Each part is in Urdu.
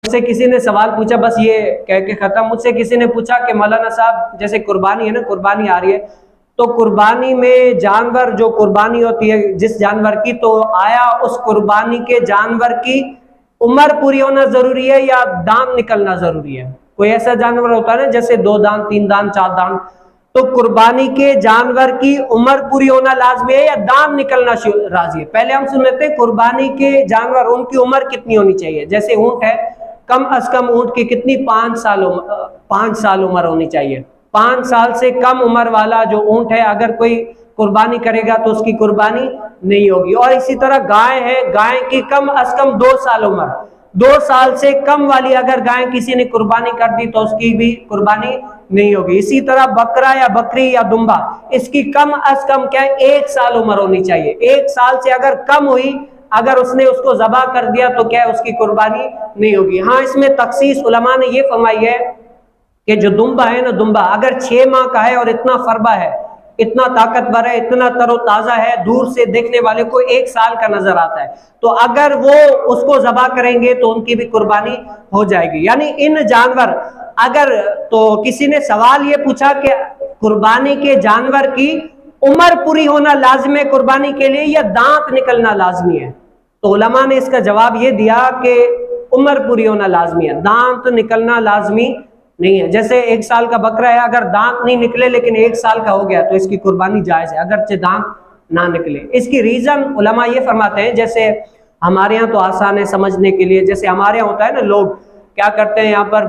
مجھ سے کسی نے سوال پوچھا، بس یہ کہہ کے ختم، مجھ سے کسی نے پوچھا کہ مولانا صاحب جیسے قربانی ہے نا، قربانی آ رہی ہے، تو قربانی میں جانور جو قربانی ہوتی ہے جس جانور کی، تو آیا اس قربانی کے جانور کی عمر پوری ہونا ضروری ہے یا دانت نکلنا ضروری ہے؟ کوئی ایسا جانور ہوتا ہے نا جیسے 2 دانت 3 دانت 4 دانت، تو قربانی کے جانور کی عمر پوری ہونا لازمی ہے یا دانت نکلنا راضی ہے؟ پہلے ہم سن لیتے ہیں قربانی کے جانور ان کی عمر کتنی ہونی چاہیے. جیسے اونٹ ہے، کم از کم اونٹ کی کتنی 5 سال عمر ہونی چاہیے. 5 سال سے کم عمر والا جو اونٹ ہے اگر کوئی قربانی کرے گا تو اس کی قربانی نہیں ہوگی. اور اسی طرح گائے ہے، گائے کی کم از کم 2 سال عمر، 2 سال سے کم والی اگر گائے کسی نے قربانی کر دی تو اس کی بھی قربانی نہیں ہوگی. اسی طرح بکرا یا بکری یا دمبا، اس کی کم از کم کیا ہے 1 سال عمر ہونی چاہیے. 1 سال سے اگر کم ہوئی، اگر اس نے اس کو ذبح کر دیا تو کیا ہے اس کی قربانی نہیں ہوگی. ہاں اس میں تخصیص علماء نے یہ فرمائی ہے کہ جو دمبا ہے نا، دمبا اگر 6 ماہ کا ہے اور اتنا فربا ہے، اتنا طاقتور ہے، اتنا تر و تازہ ہے، دور سے دیکھنے والے کو 1 سال کا نظر آتا ہے، تو اگر وہ اس کو ذبح کریں گے تو ان کی بھی قربانی ہو جائے گی. یعنی ان جانور اگر، تو کسی نے سوال یہ پوچھا کہ قربانی کے جانور کی عمر پوری ہونا لازم ہے قربانی کے لیے یا دانت نکلنا لازمی ہے؟ تو علماء نے اس کا جواب یہ دیا کہ عمر پوری ہونا لازمی ہے، دانت نکلنا لازمی نہیں ہے. جیسے 1 سال کا بکرا ہے، اگر دانت نہیں نکلے لیکن 1 سال کا ہو گیا تو اس کی قربانی جائز ہے اگرچہ دانت نہ نکلے. اس کی ریزن علماء یہ فرماتے ہیں، جیسے ہمارے ہاں تو آسان ہے سمجھنے کے لیے، جیسے ہمارے ہاں ہوتا ہے نا، لوگ کیا کرتے ہیں، یہاں پر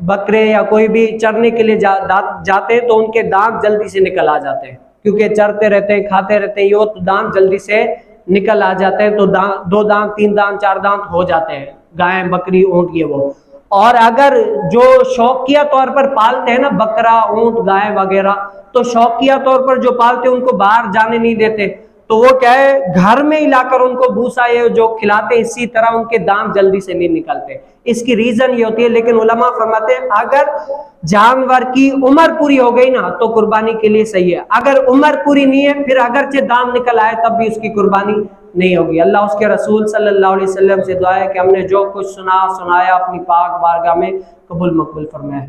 بکرے یا کوئی بھی چرنے کے لیے جاتے ہیں تو ان کے دانت جلدی سے نکل آ جاتے ہیں، کیونکہ چرتے رہتے ہیں، کھاتے رہتے ہیں، یہ تو دانت جلدی سے نکل آ جاتے ہیں، تو 2 دانت 3 دانت 4 دانت ہو جاتے ہیں، گائے بکری اونٹ یہ وہ. اور اگر جو شوقیہ طور پر پالتے ہیں نا بکرا اونٹ گائے وغیرہ، تو شوقیہ طور پر جو پالتے ہیں ان کو باہر جانے نہیں دیتے، تو وہ کیا ہے گھر میں ہی لا کر ان کو بھوسا یہ جو کھلاتے ہیں، اسی طرح ان کے دانت جلدی سے نہیں نکلتے. اس کی ریزن یہ ہوتی ہے. لیکن علماء فرماتے ہیں اگر جانور کی عمر پوری ہو گئی نا تو قربانی کے لیے صحیح ہے، اگر عمر پوری نہیں ہے پھر اگرچہ دانت نکل آئے تب بھی اس کی قربانی نہیں ہوگی. اللہ اس کے رسول صلی اللہ علیہ وسلم سے دعا ہے کہ ہم نے جو کچھ سنایا اپنی پاک بارگاہ میں قبول مقبول فرمائے.